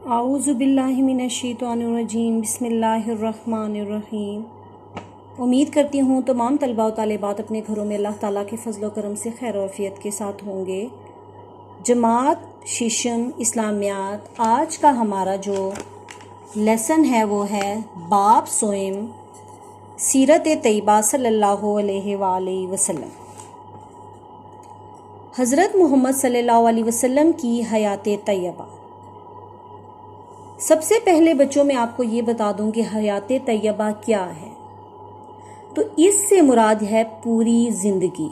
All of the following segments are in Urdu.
اعوذ باللہ من الشیطان الرجیم، بسم اللہ الرحمن الرحیم۔ امید کرتی ہوں تمام طلباء و طالبات اپنے گھروں میں اللہ تعالیٰ کے فضل و کرم سے خیر و عافیت کے ساتھ ہوں گے۔ جماعت ششم اسلامیات، آج کا ہمارا جو لیسن ہے وہ ہے باب سوئم سیرت طیبہ صلی اللہ علیہ وآلہ وسلم۔ حضرت محمد صلی اللہ علیہ وسلم کی حیات طیبہ۔ سب سے پہلے بچوں میں آپ کو یہ بتا دوں کہ حیات طیبہ کیا ہے، تو اس سے مراد ہے پوری زندگی۔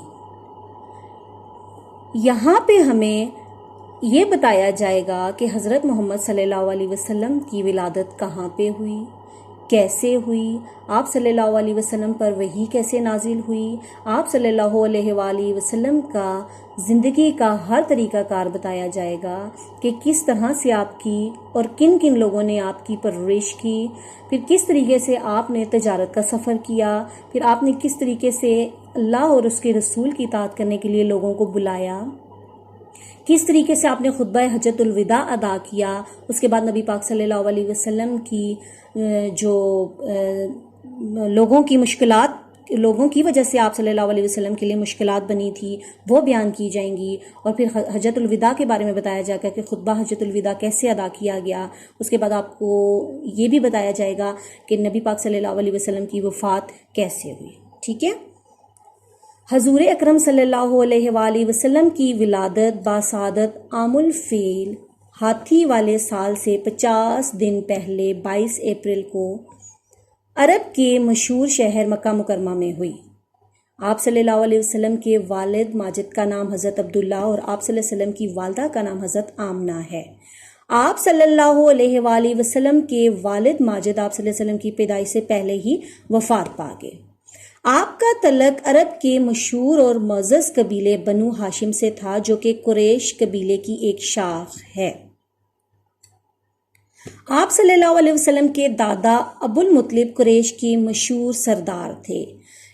یہاں پہ ہمیں یہ بتایا جائے گا کہ حضرت محمد صلی اللہ علیہ وسلم کی ولادت کہاں پہ ہوئی، کیسے ہوئی، آپ صلی اللہ علیہ وسلم پر وحی کیسے نازل ہوئی، آپ صلی اللہ علیہ وآلہ وسلم کا زندگی کا ہر طریقہ کار بتایا جائے گا کہ کس طرح سے آپ کی اور کن کن لوگوں نے آپ کی پرورش کی، پھر کس طریقے سے آپ نے تجارت کا سفر کیا، پھر آپ نے کس طریقے سے اللہ اور اس کے رسول کی اطاعت کرنے کے لیے لوگوں کو بلایا، کس طریقے سے آپ نے خطبہ حجۃ الوداع ادا کیا، اس کے بعد نبی پاک صلی اللہ علیہ وسلم کی جو لوگوں کی وجہ سے آپ صلی اللہ علیہ وسلم کے لیے مشکلات بنی تھی وہ بیان کی جائیں گی، اور پھر حجۃ الوداع کے بارے میں بتایا جائے گا کہ خطبہ حجۃ الوداع کیسے ادا کیا گیا۔ اس کے بعد آپ کو یہ بھی بتایا جائے گا کہ نبی پاک صلی اللہ علیہ وسلم کی وفات کیسے ہوئی۔ ٹھیک ہے، حضور اکرم صلی اللہ علیہ وآلہ وسلم کی ولادت باسعادت عام الفیل ہاتھی والے سال سے 50 دن پہلے 22 اپریل کو عرب کے مشہور شہر مکہ مکرمہ میں ہوئی۔ آپ صلی اللہ علیہ وسلم کے والد ماجد کا نام حضرت عبداللہ اور آپ صلی اللہ علیہ وسلم کی والدہ کا نام حضرت آمنہ ہے۔ آپ صلی اللہ علیہ وآلہ وسلم کے والد ماجد آپ صلی اللہ علیہ وسلم کی پیدائش سے پہلے ہی وفات پا گئے۔ آپ کا تعلق عرب کے مشہور اور معزز قبیلے بنو ہاشم سے تھا جو کہ قریش قبیلے کی ایک شاخ ہے۔ آپ صلی اللہ علیہ وسلم کے دادا ابو المطلب قریش کے مشہور سردار تھے۔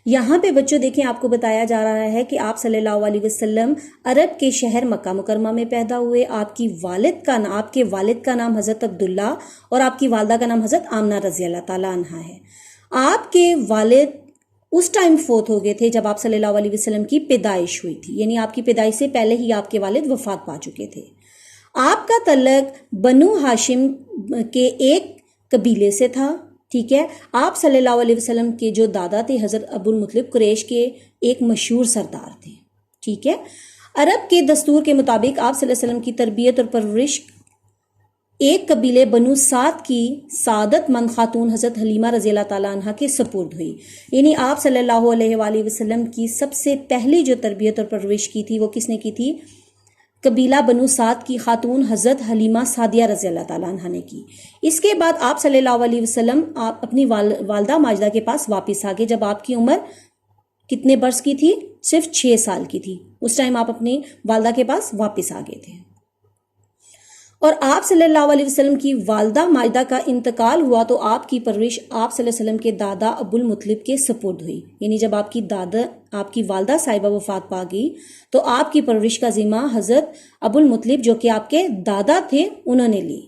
یہاں پہ بچوں دیکھیں، آپ کو بتایا جا رہا ہے کہ آپ صلی اللہ علیہ وسلم عرب کے شہر مکہ مکرمہ میں پیدا ہوئے۔ آپ کے والد کا نام حضرت عبداللہ اور آپ کی والدہ کا نام حضرت آمنہ رضی اللہ تعالیٰ عنہا ہے۔ آپ کے والد اس ٹائم فوت ہو گئے تھے جب آپ صلی اللہ علیہ وسلم کی پیدائش ہوئی تھی، یعنی آپ کی پیدائش سے پہلے ہی آپ کے والد وفات پا چکے تھے۔ آپ کا تعلق بنو ہاشم کے ایک قبیلے سے تھا۔ ٹھیک ہے، آپ صلی اللہ علیہ وسلم کے جو دادا تھے حضرت ابو المطلب قریش کے ایک مشہور سردار تھے۔ ٹھیک ہے، عرب کے دستور کے مطابق آپ صلی اللہ علیہ وسلم کی تربیت اور پرورش ایک قبیلے بنو سعد کی سعادت مند خاتون حضرت حلیمہ رضی اللہ تعالیٰ عنہ کے سپرد ہوئی۔ یعنی آپ صلی اللہ علیہ وآلہ وسلم کی سب سے پہلی جو تربیت اور پرورش کی تھی وہ کس نے کی تھی؟ قبیلہ بنو سعد کی خاتون حضرت حلیمہ سعدیہ رضی اللہ تعالیٰ عنہ نے کی۔ اس کے بعد آپ صلی اللہ علیہ وسلم آپ اپنی والدہ ماجدہ کے پاس واپس آ گئے جب آپ کی عمر کتنے برس کی تھی؟ صرف 6 سال کی تھی۔ اس ٹائم آپ اپنی والدہ کے پاس واپس آ گئے تھے، اور آپ صلی اللہ علیہ وسلم کی والدہ ماجدہ کا انتقال ہوا تو آپ کی پرورش آپ صلی اللہ علیہ وسلم کے دادا ابو المطلب کے سپرد ہوئی۔ یعنی جب آپ کی والدہ صاحبہ وفات پا گئی تو آپ کی پرورش کا ذمہ حضرت ابو المطلب جو کہ آپ کے دادا تھے انہوں نے لی۔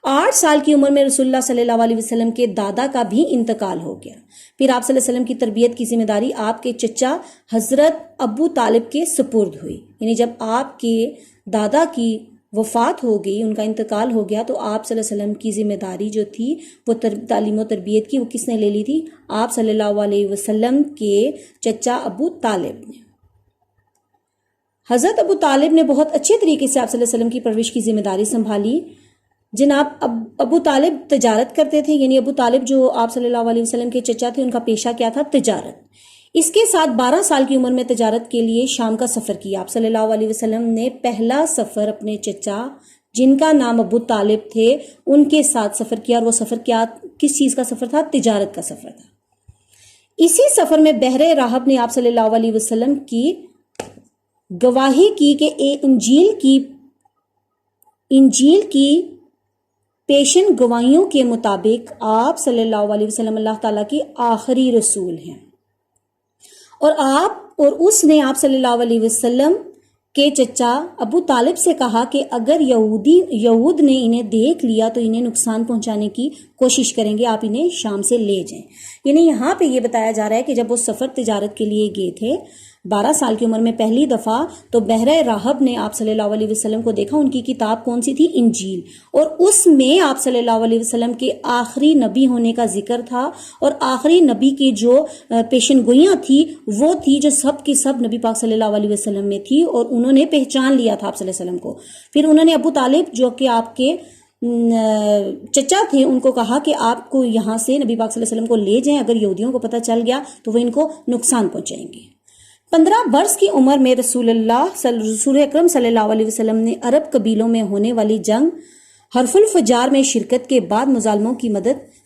8 سال کی عمر میں رسول اللہ صلی اللہ علیہ وسلم کے دادا کا بھی انتقال ہو گیا۔ پھر آپ صلی اللہ علیہ وسلم کی تربیت کی ذمہ داری آپ کے چچا حضرت ابو طالب کے سپرد ہوئی۔ یعنی جب آپ کے دادا کی وفات ہو گئی، ان کا انتقال ہو گیا، تو آپ صلی اللہ علیہ وسلم کی ذمہ داری جو تھی وہ تعلیم و تربیت کی وہ کس نے لے لی تھی؟ آپ صلی اللہ علیہ وسلم کے چچا ابو طالب نے۔ حضرت ابو طالب نے بہت اچھے طریقے سے آپ صلی اللہ علیہ وسلم کی پرورش کی ذمہ داری سنبھالی۔ جناب ابو طالب تجارت کرتے تھے، یعنی ابو طالب جو آپ صلی اللہ علیہ وسلم کے چچا تھے ان کا پیشہ کیا تھا؟ تجارت۔ اس کے ساتھ 12 سال کی عمر میں تجارت کے لیے شام کا سفر کیا۔ آپ صلی اللہ علیہ وسلم نے پہلا سفر اپنے چچا جن کا نام ابو طالب تھے ان کے ساتھ سفر کیا، اور وہ سفر کس چیز کا سفر تھا؟ تجارت کا سفر تھا۔ اسی سفر میں بحر راہب نے آپ صلی اللہ علیہ وسلم کی گواہی کی کہ انجیل کی پیشن گواہیوں کے مطابق آپ صلی اللہ علیہ وسلم اللہ تعالیٰ کے آخری رسول ہیں، اور اس نے آپ صلی اللہ علیہ وسلم کے چچا ابو طالب سے کہا کہ اگر یہود نے انہیں دیکھ لیا تو انہیں نقصان پہنچانے کی کوشش کریں گے، آپ انہیں شام سے لے جائیں۔ یعنی یہاں پہ یہ بتایا جا رہا ہے کہ جب وہ سفر تجارت کے لیے گئے تھے 12 سال کی عمر میں پہلی دفعہ، تو بحر راہب نے آپ صلی اللہ علیہ وسلم کو دیکھا۔ ان کی کتاب کون سی تھی؟ انجیل، اور اس میں آپ صلی اللہ علیہ وسلم کے آخری نبی ہونے کا ذکر تھا، اور آخری نبی کی جو پیشن گوئیاں تھی وہ تھی جو سب کی سب نبی پاک صلی اللہ علیہ وسلم میں تھی، اور انہوں نے پہچان لیا تھا آپ صلی اللہ علیہ وسلم کو۔ پھر انہوں نے ابو طالب جو کہ آپ کے چچا تھے ان کو کہا کہ آپ کو یہاں سے نبی پاک صلی اللہ علیہ وسلم کو لے جائیں، اگر یہودیوں کو پتہ چل گیا تو وہ ان کو نقصان پہنچائیں گے۔ 15 برس کی عمر میں رسول اکرم صلی اللہ علیہ وسلم نے عرب قبیلوں میں ہونے والی جنگ حرف الفجار میں شرکت کے بعد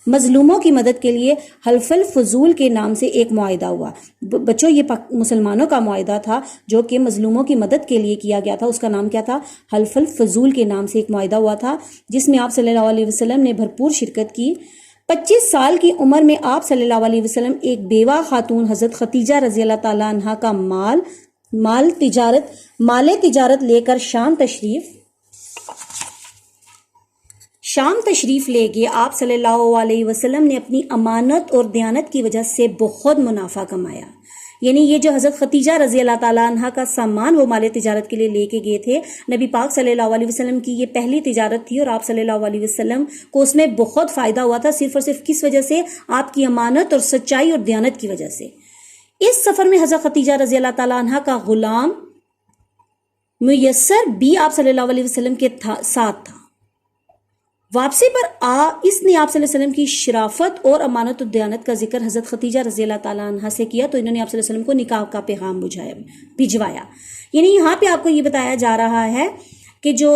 مظلوموں کی مدد کے لیے حلف الفضول کے نام سے ایک معاہدہ ہوا۔ بچوں، یہ مسلمانوں کا معاہدہ تھا جو کہ مظلوموں کی مدد کے لیے کیا گیا تھا، اس کا نام کیا تھا؟ حلف الفضول کے نام سے ایک معاہدہ ہوا تھا، جس میں آپ صلی اللہ علیہ وسلم نے بھرپور شرکت کی۔ 25 سال کی عمر میں آپ صلی اللہ علیہ وسلم ایک بیوہ خاتون حضرت ختیجہ رضی اللہ تعالیٰ عنہ کا مال تجارت لے کر شام تشریف لے گئے۔ آپ صلی اللہ علیہ وسلم نے اپنی امانت اور دیانت کی وجہ سے بہت منافع کمایا۔ یعنی یہ جو حضرت ختیجہ رضی اللہ تعالیٰ عنہ کا سامان وہ مال تجارت کے لیے لے کے گئے تھے، نبی پاک صلی اللہ علیہ وسلم کی یہ پہلی تجارت تھی، اور آپ صلی اللہ علیہ وسلم کو اس میں بہت فائدہ ہوا تھا، صرف اور صرف کس وجہ سے؟ آپ کی امانت اور سچائی اور دیانت کی وجہ سے۔ اس سفر میں حضرت ختیجہ رضی اللہ تعالیٰ عنہ کا غلام میسر بھی آپ صلی اللہ علیہ وسلم کے ساتھ تھا۔ واپسی پر اس نے آپ صلی اللہ علیہ وسلم کی شرافت اور امانت و دیانت کا ذکر حضرت ختیجہ رضی اللہ تعالیٰ عنہ سے کیا، تو انہوں نے آپ صلی اللہ علیہ وسلم کو نکاح کا پیغام بھجوایا۔ یعنی یہاں پہ آپ کو یہ بتایا جا رہا ہے کہ جو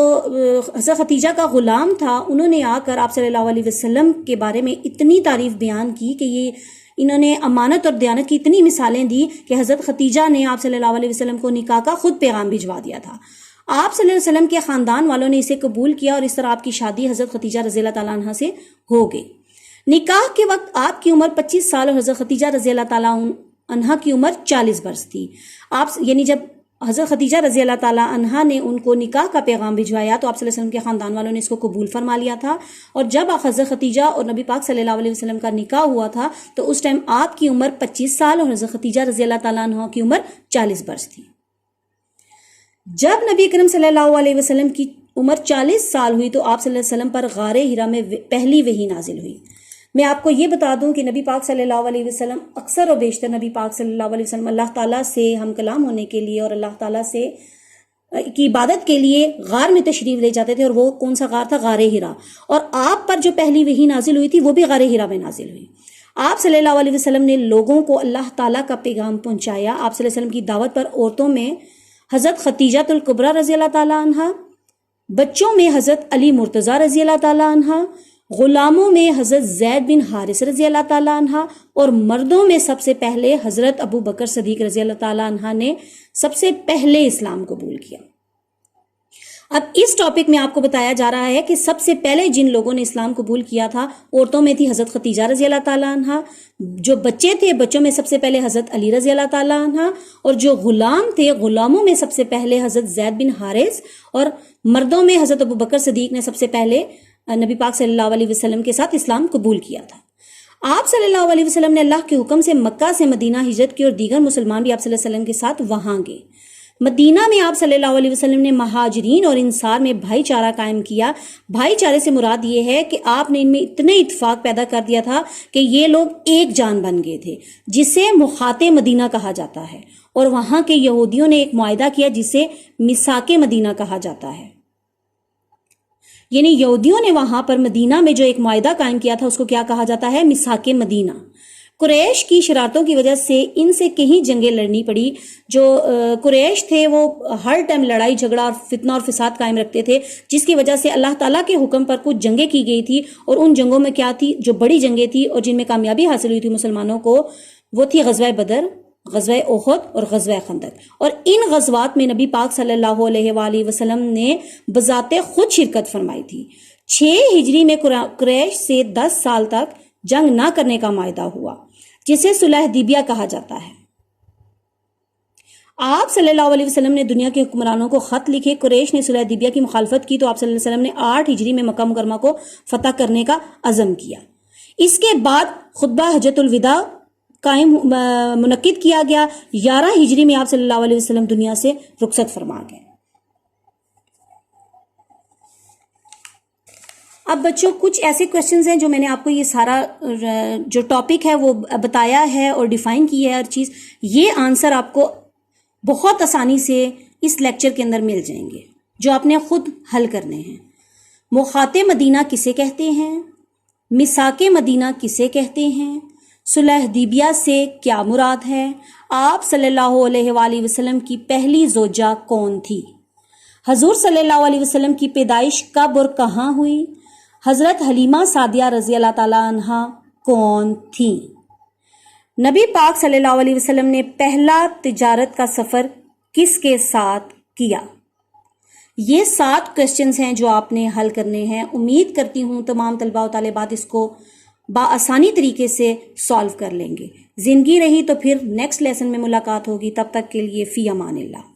حضرت ختیجہ کا غلام تھا، انہوں نے آ کر آپ صلی اللہ علیہ وسلم کے بارے میں اتنی تعریف بیان کی کہ انہوں نے امانت اور دیانت کی اتنی مثالیں دی کہ حضرت ختیجہ نے آپ صلی اللہ علیہ وسلم کو نکاح کا خود پیغام بھجوا دیا تھا۔ آپ صلی اللہ علیہ وسلم کے خاندان والوں نے اسے قبول کیا، اور اس طرح آپ کی شادی حضرت ختیجہ رضی اللہ تعالیٰ عنہ سے ہو گئی۔ نکاح کے وقت آپ کی عمر 25 سال اور حضرت ختیجہ رضی اللہ تعالیٰ عنہ کی عمر 40 برس تھی۔ یعنی جب حضرت ختیجہ رضی اللہ تعالیٰ عنہ نے ان کو نکاح کا پیغام بھجوایا تو آپ صلی اللہ علیہ وسلم کے خاندان والوں نے اس کو قبول فرما لیا تھا، اور جب حضرت ختیجہ اور نبی پاک صلی اللہ علیہ وسلم کا نکاح ہوا تھا تو اس ٹائم آپ کی عمر 25 سال اور حضرت ختیجہ رضی اللہ تعالیٰ عنہ کی عمر 40 برس تھی۔ جب نبی کریم صلی اللہ علیہ وسلم کی عمر 40 سال ہوئی تو آپ صلی اللہ علیہ وسلم پر غار ہرا میں پہلی وحی نازل ہوئی۔ میں آپ کو یہ بتا دوں کہ نبی پاک صلی اللہ علیہ وسلم اکثر و بیشتر نبی پاک صلی اللہ علیہ وسلم اللہ تعالیٰ سے ہم کلام ہونے کے لیے اور اللہ تعالیٰ سے کی عبادت کے لیے غار میں تشریف لے جاتے تھے، اور وہ کون سا غار تھا؟ غار ہرا۔ اور آپ پر جو پہلی وحی نازل ہوئی تھی وہ بھی غار ہرا میں نازل ہوئی۔ آپ صلی اللہ علیہ وسلم نے لوگوں کو اللہ تعالیٰ کا پیغام پہنچایا۔ آپ صلی اللہ علیہ وسلم کی دعوت پر عورتوں میں حضرت خدیجہ الکبریٰ رضی اللہ تعالیٰ عنہ، بچوں میں حضرت علی مرتضیٰ رضی اللہ تعالیٰ عنہ، غلاموں میں حضرت زید بن حارث رضی اللہ تعالیٰ عنہ، اور مردوں میں سب سے پہلے حضرت ابو بکر صدیق رضی اللہ تعالیٰ عنہ نے سب سے پہلے اسلام قبول کیا۔ اب اس ٹاپک میں آپ کو بتایا جا رہا ہے کہ سب سے پہلے جن لوگوں نے اسلام قبول کیا تھا عورتوں میں تھی حضرت خدیجہ رضی اللہ تعالیٰ عنہ، جو بچے تھے بچوں میں سب سے پہلے حضرت علی رضی اللہ تعالیٰ عنہ، اور جو غلام تھے غلاموں میں سب سے پہلے حضرت زید بن حارث، اور مردوں میں حضرت ابو بکر صدیق نے سب سے پہلے نبی پاک صلی اللہ علیہ وسلم کے ساتھ اسلام قبول کیا تھا۔ آپ صلی اللہ علیہ وسلم نے اللہ کے حکم سے مکہ سے مدینہ ہجرت کی، اور دیگر مسلمان بھی آپ صلی اللہ علیہ وسلم کے ساتھ وہاں گئے۔ مدینہ میں آپ صلی اللہ علیہ وسلم نے مہاجرین اور انصار میں بھائی چارہ قائم کیا۔ بھائی چارے سے مراد یہ ہے کہ آپ نے ان میں اتنے اتفاق پیدا کر دیا تھا کہ یہ لوگ ایک جان بن گئے تھے، جسے مخاط مدینہ کہا جاتا ہے، اور وہاں کے یہودیوں نے ایک معاہدہ کیا جسے میثاق مدینہ کہا جاتا ہے۔ یعنی یہودیوں نے وہاں پر مدینہ میں جو ایک معاہدہ قائم کیا تھا اس کو کیا کہا جاتا ہے؟ میثاق مدینہ۔ قریش کی شرارتوں کی وجہ سے ان سے کہیں جنگیں لڑنی پڑی۔ جو قریش تھے وہ ہر ٹائم لڑائی جھگڑا اور فتنہ اور فساد قائم رکھتے تھے، جس کی وجہ سے اللہ تعالیٰ کے حکم پر کچھ جنگیں کی گئی تھی، اور ان جنگوں میں کیا تھی؟ جو بڑی جنگیں تھی اور جن میں کامیابی حاصل ہوئی تھی مسلمانوں کو، وہ تھی غزوہ بدر، غزوہ احد اور غزوہ خندق۔ اور ان غزوات میں نبی پاک صلی اللہ علیہ وآلہ وسلم نے بذات خود شرکت فرمائی تھی۔ 6 ہجری میں قریش سے 10 سال تک جنگ نہ کرنے کا معاہدہ ہوا، جسے صلح حدیبیہ کہا جاتا ہے۔ آپ صلی اللہ علیہ وسلم نے دنیا کے حکمرانوں کو خط لکھے. قریش نے صلح حدیبیہ کی مخالفت کی تو آپ صلی اللہ علیہ وسلم نے 8 ہجری میں مکہ مکرمہ کو فتح کرنے کا عزم کیا. اس کے بعد خطبہ حجۃ الوداع منعقد کیا گیا. 11 ہجری میں آپ صلی اللہ علیہ وسلم دنیا سے رخصت فرما گئے. اب بچوں کچھ ایسے کوشچنز ہیں جو میں نے آپ کو یہ سارا جو ٹاپک ہے وہ بتایا ہے اور ڈیفائن کی ہے ہر چیز. یہ آنسر آپ کو بہت آسانی سے اس لیکچر کے اندر مل جائیں گے جو آپ نے خود حل کرنے ہیں. مخاط مدینہ کسے کہتے ہیں؟ میثاق مدینہ کسے کہتے ہیں؟ صلح حدیبیہ سے کیا مراد ہے؟ آپ صلی اللہ علیہ وآلہ وسلم کی پہلی زوجہ کون تھی؟ حضور صلی اللہ علیہ وسلم کی پیدائش کب اور کہاں ہوئی؟ حضرت حلیمہ سعدیہ رضی اللہ تعالی عنہا کون تھیں؟ نبی پاک صلی اللہ علیہ وسلم نے پہلا تجارت کا سفر کس کے ساتھ کیا؟ یہ 7 کوشچنز ہیں جو آپ نے حل کرنے ہیں. امید کرتی ہوں تمام طلباء و طالبات اس کو بآسانی طریقے سے سالو کر لیں گے. زندگی رہی تو پھر نیکسٹ لیسن میں ملاقات ہوگی. تب تک کے لیے فی امان اللہ.